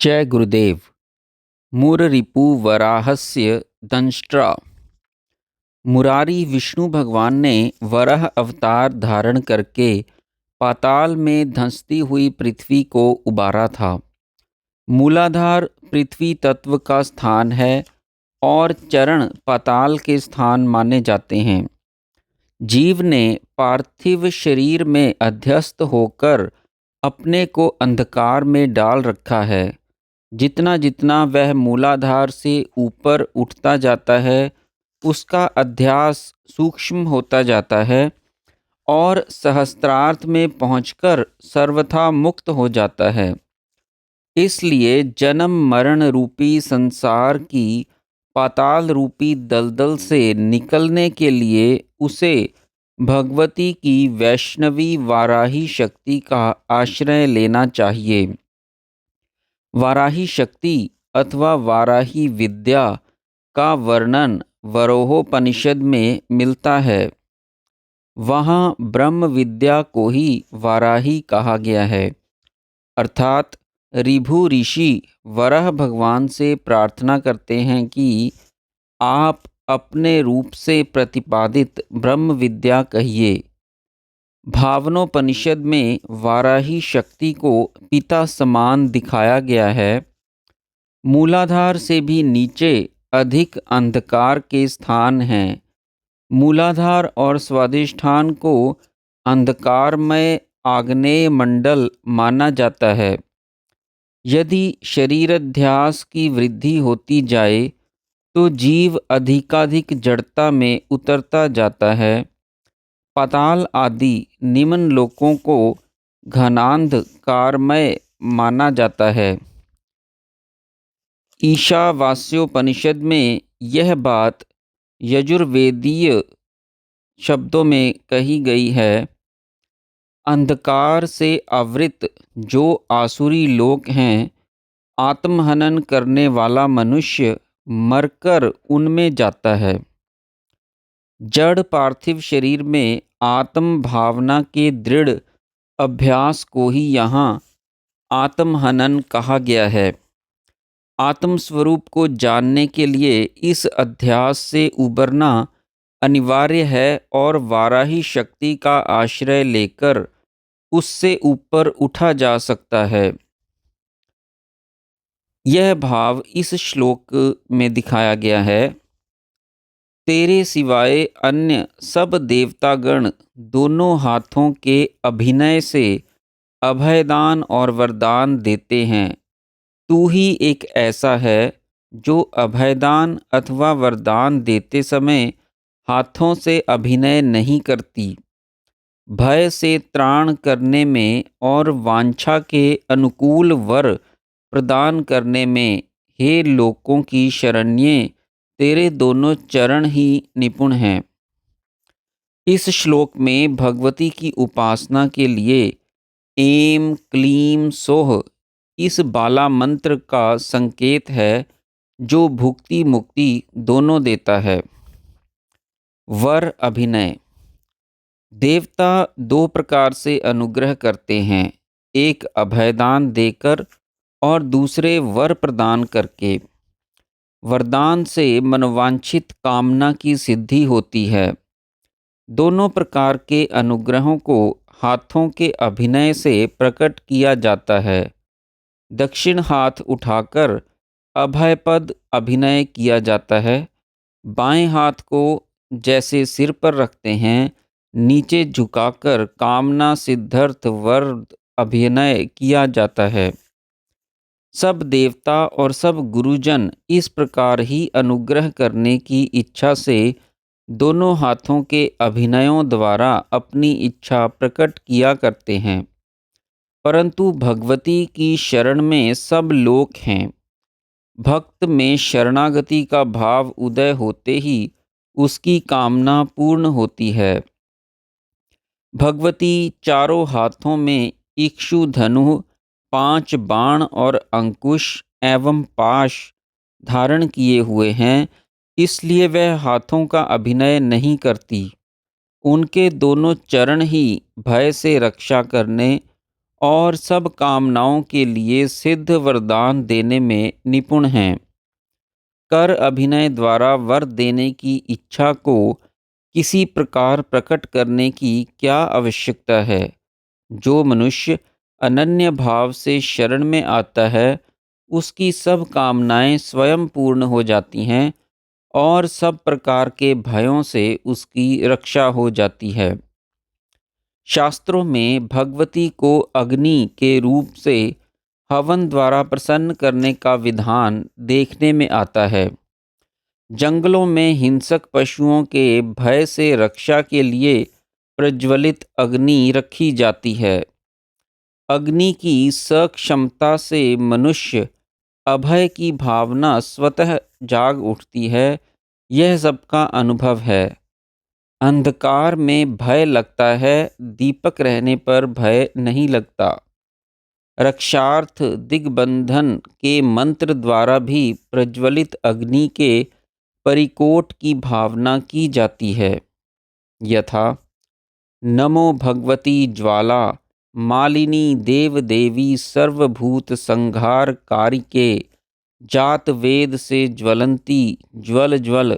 जय गुरुदेव। मुररिपु वराहस्य दंष्ट्रा। मुरारी विष्णु भगवान ने वराह अवतार धारण करके पाताल में धंसती हुई पृथ्वी को उबारा था। मूलाधार पृथ्वी तत्व का स्थान है और चरण पाताल के स्थान माने जाते हैं। जीव ने पार्थिव शरीर में अध्यस्त होकर अपने को अंधकार में डाल रखा है। जितना जितना वह मूलाधार से ऊपर उठता जाता है, उसका अध्यास सूक्ष्म होता जाता है और सहस्त्रार्थ में पहुंचकर सर्वथा मुक्त हो जाता है। इसलिए जन्म मरण रूपी संसार की पाताल रूपी दलदल से निकलने के लिए उसे भगवती की वैष्णवी वाराही शक्ति का आश्रय लेना चाहिए। वाराही शक्ति अथवा वाराही विद्या का वर्णन वरोहोपनिषद में मिलता है। वहाँ ब्रह्म विद्या को ही वाराही कहा गया है। अर्थात ऋभु ऋषि वराह भगवान से प्रार्थना करते हैं कि आप अपने रूप से प्रतिपादित ब्रह्म विद्या कहिए। भावनोपनिषद में वाराही शक्ति को पिता समान दिखाया गया है। मूलाधार से भी नीचे अधिक अंधकार के स्थान हैं। मूलाधार और स्वादिष्ठान को अंधकारमय आग्नेय मंडल माना जाता है। यदि शरीराध्यास की वृद्धि होती जाए तो जीव अधिकाधिक जड़ता में उतरता जाता है। पाताल आदि निम्न लोकों को घनांधकारमय माना जाता है। ईशावास्योपनिषद में यह बात यजुर्वेदीय शब्दों में कही गई है। अंधकार से आवृत जो आसुरी लोक हैं, आत्महनन करने वाला मनुष्य मरकर उनमें जाता है। जड़ पार्थिव शरीर में आत्म भावना के दृढ़ अभ्यास को ही यहाँ आत्महनन कहा गया है। आत्मस्वरूप को जानने के लिए इस अध्यास से उबरना अनिवार्य है और वाराही शक्ति का आश्रय लेकर उससे ऊपर उठा जा सकता है। यह भाव इस श्लोक में दिखाया गया है। तेरे सिवाय अन्य सब देवतागण दोनों हाथों के अभिनय से अभयदान और वरदान देते हैं। तू ही एक ऐसा है जो अभयदान अथवा वरदान देते समय हाथों से अभिनय नहीं करती। भय से त्राण करने में और वांछा के अनुकूल वर प्रदान करने में हे लोकों की शरण्ये, तेरे दोनों चरण ही निपुण हैं। इस श्लोक में भगवती की उपासना के लिए ऐं क्लीं सौः इस बाला मंत्र का संकेत है जो भुक्ति मुक्ति दोनों देता है। वर अभिनय। देवता दो प्रकार से अनुग्रह करते हैं, एक अभयदान देकर और दूसरे वर प्रदान करके। वरदान से मनोवांछित कामना की सिद्धि होती है। दोनों प्रकार के अनुग्रहों को हाथों के अभिनय से प्रकट किया जाता है। दक्षिण हाथ उठाकर अभयपद अभिनय किया जाता है। बाएं हाथ को जैसे सिर पर रखते हैं, नीचे झुकाकर कामना सिद्ध्यर्थ वर अभिनय किया जाता है। सब देवता और सब गुरुजन इस प्रकार ही अनुग्रह करने की इच्छा से दोनों हाथों के अभिनयों द्वारा अपनी इच्छा प्रकट किया करते हैं। परंतु भगवती की शरण में सब लोक हैं। भक्त में शरणागति का भाव उदय होते ही उसकी कामना पूर्ण होती है। भगवती चारों हाथों में इक्षु धनु, 5 बाण और अंकुश एवं पाश धारण किए हुए हैं, इसलिए वह हाथों का अभिनय नहीं करती। उनके दोनों चरण ही भय से रक्षा करने और सब कामनाओं के लिए सिद्ध वरदान देने में निपुण हैं। कर अभिनय द्वारा वर देने की इच्छा को किसी प्रकार प्रकट करने की क्या आवश्यकता है। जो मनुष्य अनन्य भाव से शरण में आता है, उसकी सब कामनाएं स्वयं पूर्ण हो जाती हैं और सब प्रकार के भयों से उसकी रक्षा हो जाती है। शास्त्रों में भगवती को अग्नि के रूप से हवन द्वारा प्रसन्न करने का विधान देखने में आता है। जंगलों में हिंसक पशुओं के भय से रक्षा के लिए प्रज्वलित अग्नि रखी जाती है। अग्नि की सक्षमता से मनुष्य अभय की भावना स्वतः जाग उठती है। यह सबका अनुभव है। अंधकार में भय लगता है, दीपक रहने पर भय नहीं लगता। रक्षार्थ दिग्बंधन के मंत्र द्वारा भी प्रज्वलित अग्नि के परिकोट की भावना की जाती है। यथा नमो भगवती ज्वाला मालिनी देव देवी सर्वभूत संहार कारिके जात वेद से ज्वलंती ज्वल ज्वल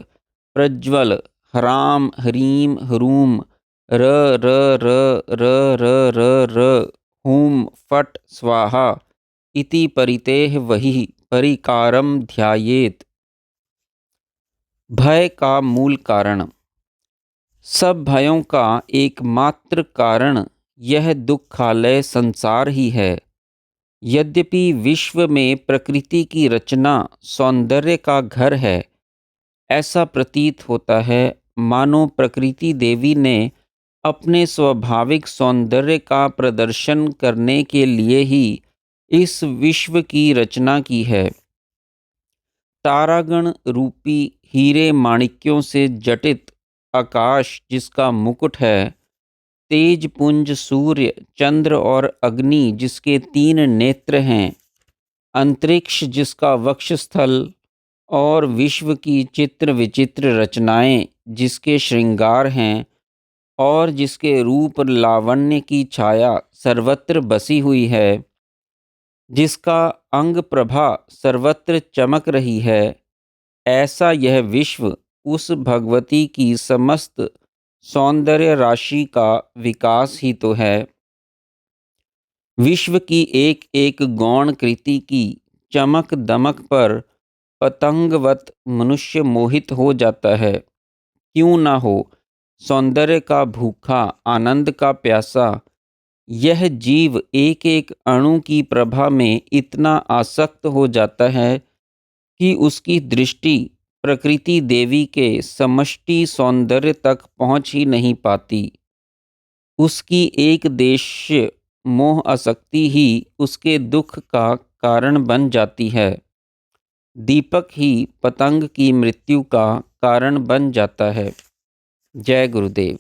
प्रज्वल ह्राम ह्रीम ह्रूम र र र र र र र हूम फट स्वाहा इति परितेह वही परिकारम ध्यायेत। भय का मूल कारण। सब भयों का एकमात्र कारण यह दुखालय संसार ही है। यद्यपि विश्व में प्रकृति की रचना सौंदर्य का घर है, ऐसा प्रतीत होता है मानो प्रकृति देवी ने अपने स्वाभाविक सौंदर्य का प्रदर्शन करने के लिए ही इस विश्व की रचना की है। तारागण रूपी हीरे माणिक्यों से जटित आकाश जिसका मुकुट है, तेज पुंज सूर्य चंद्र और अग्नि जिसके 3 नेत्र हैं, अंतरिक्ष जिसका वक्षस्थल और विश्व की चित्र विचित्र रचनाएं जिसके श्रृंगार हैं और जिसके रूप लावण्य की छाया सर्वत्र बसी हुई है, जिसका अंग प्रभा सर्वत्र चमक रही है, ऐसा यह विश्व उस भगवती की समस्त सौंदर्य राशि का विकास ही तो है। विश्व की एक एक गौण कृति की चमक दमक पर पतंगवत मनुष्य मोहित हो जाता है। क्यों ना हो, सौंदर्य का भूखा आनंद का प्यासा यह जीव एक एक अणु की प्रभा में इतना आसक्त हो जाता है कि उसकी दृष्टि प्रकृति देवी के समष्टि सौंदर्य तक पहुंच ही नहीं पाती। उसकी एक देश्य मोह आसक्ति ही उसके दुख का कारण बन जाती है। दीपक ही पतंग की मृत्यु का कारण बन जाता है। जय गुरुदेव।